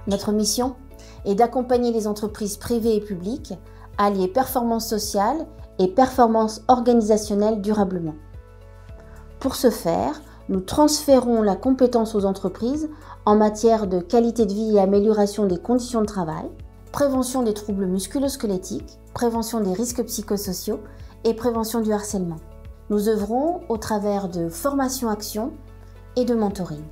Notre mission est d'accompagner les entreprises privées et publiques à allier performance sociale et performance organisationnelle durablement. Pour ce faire, nous transférons la compétence aux entreprises en matière de qualité de vie et amélioration des conditions de travail, prévention des troubles musculo-squelettiques, prévention des risques psychosociaux et prévention du harcèlement. Nous œuvrons au travers de formation-action et de mentoring.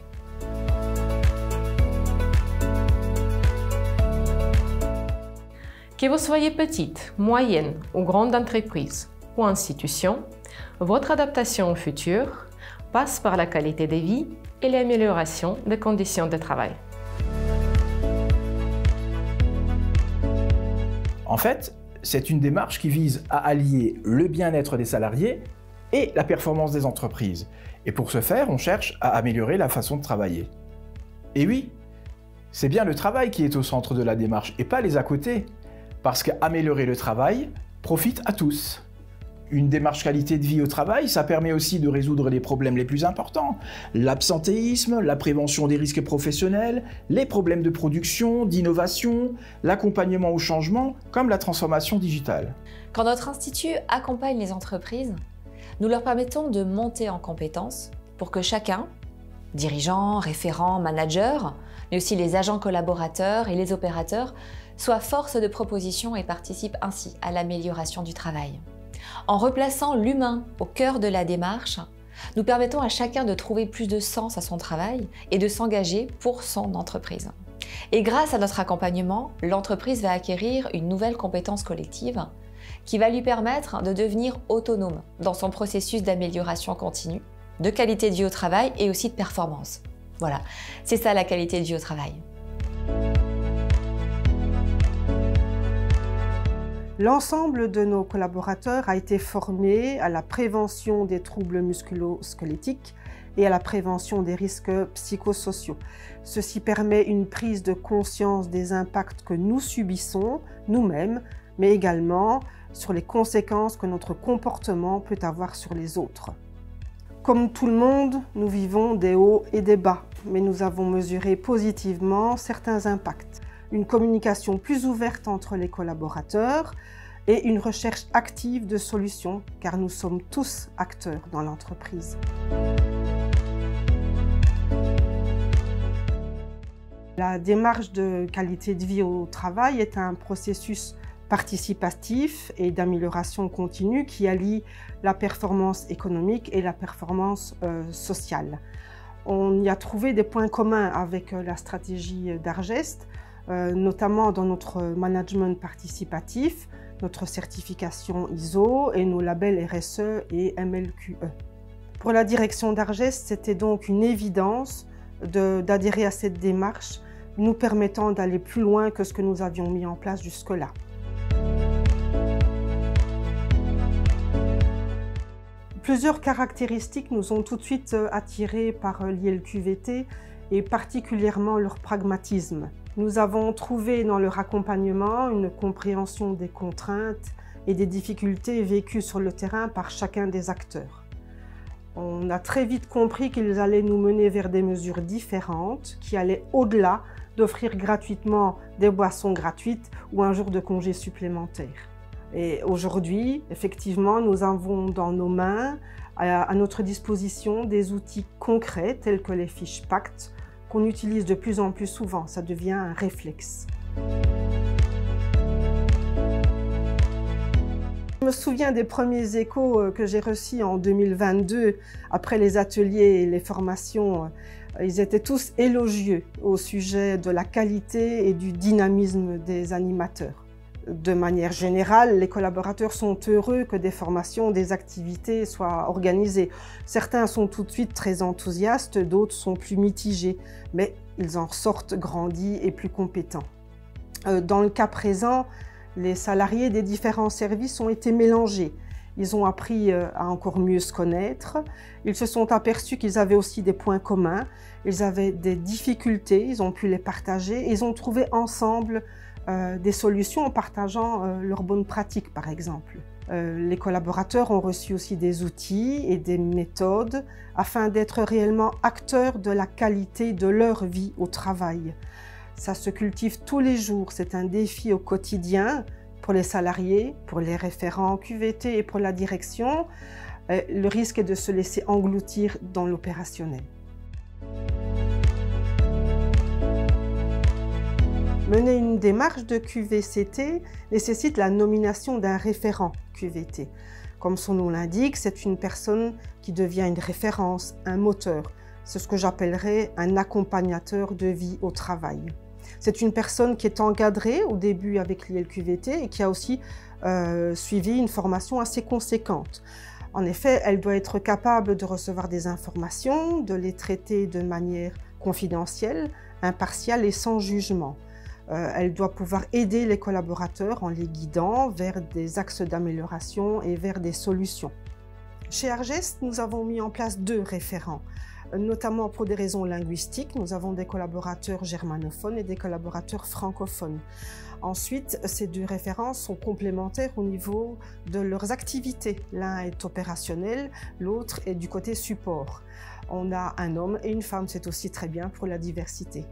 Que vous soyez petite, moyenne ou grande entreprise ou institution, votre adaptation au futur passe par la qualité de vie et l'amélioration des conditions de travail. En fait, c'est une démarche qui vise à allier le bien-être des salariés et la performance des entreprises. Et pour ce faire, on cherche à améliorer la façon de travailler. Et oui, c'est bien le travail qui est au centre de la démarche et pas les à côté. Parce qu'améliorer le travail profite à tous. Une démarche qualité de vie au travail, ça permet aussi de résoudre les problèmes les plus importants. L'absentéisme, la prévention des risques professionnels, les problèmes de production, d'innovation, l'accompagnement au changement, comme la transformation digitale. Quand notre institut accompagne les entreprises, nous leur permettons de monter en compétences pour que chacun, dirigeants, référents, managers, mais aussi les agents collaborateurs et les opérateurs, soit force de proposition et participe ainsi à l'amélioration du travail. En replaçant l'humain au cœur de la démarche, nous permettons à chacun de trouver plus de sens à son travail et de s'engager pour son entreprise. Et grâce à notre accompagnement, l'entreprise va acquérir une nouvelle compétence collective qui va lui permettre de devenir autonome dans son processus d'amélioration continue, de qualité de vie au travail et aussi de performance. Voilà, c'est ça la qualité de vie au travail. L'ensemble de nos collaborateurs a été formé à la prévention des troubles musculo-squelettiques et à la prévention des risques psychosociaux. Ceci permet une prise de conscience des impacts que nous subissons nous-mêmes, mais également sur les conséquences que notre comportement peut avoir sur les autres. Comme tout le monde, nous vivons des hauts et des bas, mais nous avons mesuré positivement certains impacts. Une communication plus ouverte entre les collaborateurs et une recherche active de solutions, car nous sommes tous acteurs dans l'entreprise. La démarche de qualité de vie au travail est un processus participatif et d'amélioration continue qui allie la performance économique et la performance sociale. On y a trouvé des points communs avec la stratégie d'Argest, notamment dans notre management participatif, notre certification ISO et nos labels RSE et MLQE. Pour la direction d'Argest, c'était donc une évidence d'adhérer à cette démarche, nous permettant d'aller plus loin que ce que nous avions mis en place jusque-là. Plusieurs caractéristiques nous ont tout de suite attirés par l'ILQVT et particulièrement leur pragmatisme. Nous avons trouvé dans leur accompagnement une compréhension des contraintes et des difficultés vécues sur le terrain par chacun des acteurs. On a très vite compris qu'ils allaient nous mener vers des mesures différentes qui allaient au-delà d'offrir gratuitement des boissons gratuites ou un jour de congé supplémentaire. Et aujourd'hui, effectivement, nous avons dans nos mains, à notre disposition, des outils concrets tels que les fiches PACT qu'on utilise de plus en plus souvent. Ça devient un réflexe. Je me souviens des premiers échos que j'ai reçus en 2022 après les ateliers et les formations. Ils étaient tous élogieux au sujet de la qualité et du dynamisme des animateurs. De manière générale, les collaborateurs sont heureux que des formations, des activités soient organisées. Certains sont tout de suite très enthousiastes, d'autres sont plus mitigés, mais ils en sortent grandis et plus compétents. Dans le cas présent, les salariés des différents services ont été mélangés. Ils ont appris à encore mieux se connaître. Ils se sont aperçus qu'ils avaient aussi des points communs. Ils avaient des difficultés, ils ont pu les partager. Ils ont trouvé ensemble des solutions en partageant leurs bonnes pratiques, par exemple. Les collaborateurs ont reçu aussi des outils et des méthodes afin d'être réellement acteurs de la qualité de leur vie au travail. Ça se cultive tous les jours, c'est un défi au quotidien pour les salariés, pour les référents en QVT et pour la direction. Le risque est de se laisser engloutir dans l'opérationnel. Mener une démarche de QVCT nécessite la nomination d'un référent QVT. Comme son nom l'indique, c'est une personne qui devient une référence, un moteur. C'est ce que j'appellerais un accompagnateur de vie au travail. C'est une personne qui est encadrée au début avec l'ILQVT et qui a aussi suivi une formation assez conséquente. En effet, elle doit être capable de recevoir des informations, de les traiter de manière confidentielle, impartiale et sans jugement. Elle doit pouvoir aider les collaborateurs en les guidant vers des axes d'amélioration et vers des solutions. Chez Argest, nous avons mis en place 2 référents, notamment pour des raisons linguistiques. Nous avons des collaborateurs germanophones et des collaborateurs francophones. Ensuite, ces 2 référents sont complémentaires au niveau de leurs activités. L'un est opérationnel, l'autre est du côté support. On a un homme et une femme, c'est aussi très bien pour la diversité.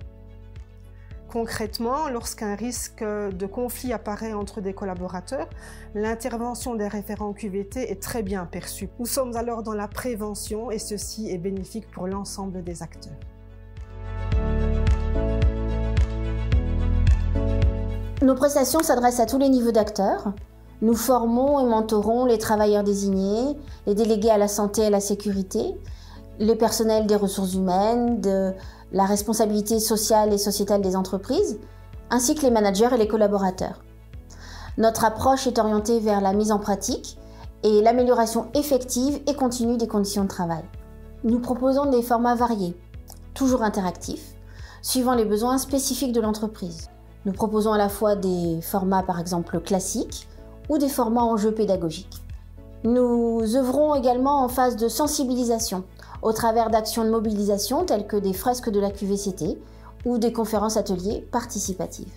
Concrètement, lorsqu'un risque de conflit apparaît entre des collaborateurs, l'intervention des référents QVT est très bien perçue. Nous sommes alors dans la prévention et ceci est bénéfique pour l'ensemble des acteurs. Nos prestations s'adressent à tous les niveaux d'acteurs. Nous formons et mentorons les travailleurs désignés, les délégués à la santé et à la sécurité, les personnels des ressources humaines, de la responsabilité sociale et sociétale des entreprises, ainsi que les managers et les collaborateurs. Notre approche est orientée vers la mise en pratique et l'amélioration effective et continue des conditions de travail. Nous proposons des formats variés, toujours interactifs, suivant les besoins spécifiques de l'entreprise. Nous proposons à la fois des formats par exemple classiques ou des formats en jeu pédagogiques. Nous œuvrons également en phase de sensibilisation au travers d'actions de mobilisation telles que des fresques de la QVCT ou des conférences ateliers participatives.